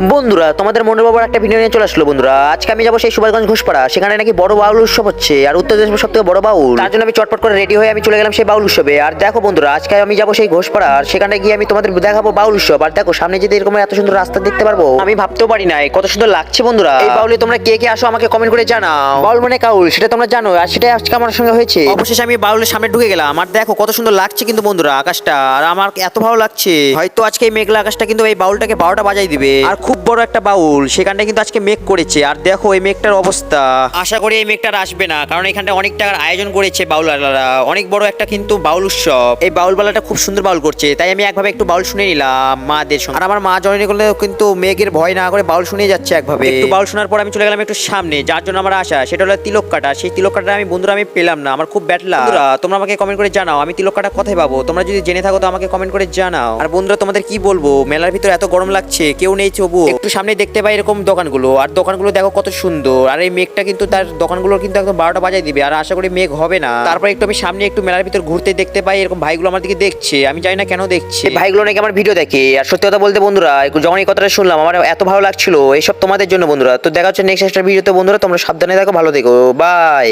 বন্ধুরা তোমাদের মনের বাবার একটা ভিডিও নিয়ে চলে আসলো। বন্ধুরা আজকে আমি যাবো সেই সুভাষগঞ্জ ঘোষপাড়া, সেখানে নাকি বড় বাউল উৎসব হচ্ছে আর উত্তরপ্রদেশের সব থেকে বড় বাউল। তার জন্য আমি চটপট করে রেডি হয়ে আমি চলে গেলাম সেই বাউল উৎসবে। আর দেখো বন্ধুরা আজকে আমি যাবো সেই ঘোষপাড়া, আর সেখানে গিয়ে আমি তোমাদের দেখাবো বাউল উৎসব। আর দেখো সামনে যদি এরকম এত সুন্দর রাস্তা দেখতে পারবো আমি ভাবতেও পারি নাই কত সুন্দর লাগছে। বন্ধুরা এই বাউলে তোমরা কে কে আসো আমাকে কমেন্ট করে জানাও। বাউল মানে কাউল সেটা তোমরা জানো, আর সেটাই আজকে আমার সঙ্গে হয়েছে। অবশেষে আমি বাউলের সামনে ঢুকে গেলাম, আর দেখো কত সুন্দর লাগছে কিন্তু বন্ধুরা আকাশটা, আর আমার এত ভালো লাগছে। হয়তো আজকে এই মেঘলা আকাশটা কিন্তু এই বাউলটাকে 12টা বাজাই দিবে। আর খুব বড় একটা বাউল সেখানটা কিন্তু আজকে মেঘ করেছে, আর দেখো এই মেঘটার অবস্থা। আশা করি এই মেঘটার আসবে না, কারণ এখানটা অনেক টাকার আয়োজন করেছে বাউলারা, অনেক বড় একটা কিন্তু বাউল উৎসব। এই বাউল বালাটা খুব সুন্দর বাউল করছে, তাই আমি একভাবে একটু বাউল শুনে নিলাম মাদের সঙ্গে। আর আমার মা জননী করলে কিন্তু মেঘের ভয় না করে বাউল শুনে যাচ্ছে একভাবে। একটু বাউল শোনার পর আমি চলে গেলাম একটু সামনে, যার জন্য আমার আশা সেটা হলো তিলক কাটা। সেই তিলক কাটা আমি বন্ধুরা আমি পেলাম না, আমার খুব ব্যাড লাগে। তোমরা আমাকে কমেন্ট করে জানাও আমি তিলক কাটা কোথায় পাবো, তোমরা যদি জেনে থাকো তো আমাকে কমেন্ট করে জানাও। আর বন্ধুরা তোমাদের কি বলবো, মেলার ভিতরে এত গরম লাগছে, কেউ নেই তবু একটু সামনে দেখতে পাই এরকম দোকানগুলো, আর দোকানগুলো দেখো কত সুন্দর। আর এই মেঘটা কিন্তু তার দোকানগুলো কিন্তু একদম 12টা বাজায় দিবে, আর আশা করি মেঘ হবে না। তারপর একটু আমি সামনে একটু মেলার ভিতর ঘুরতে দেখতে পাই এরকম ভাইগুলো আমার দিকে দেখছে, আমি জানি না কেন দেখছে। ভাইগুলো নাকি আমার ভিডিও দেখে। আর সত্যি কথা বলতে বন্ধুরা যখন এই কথাটা শুনলাম আমার এত ভালো লাগছিল, এইসব তোমাদের জন্য বন্ধুরা। তো দেখা হচ্ছে নেক্সট একটা ভিডিওতে বন্ধুরা, তোমরা সাবধানে থাকো, ভালো থেকো, বাই।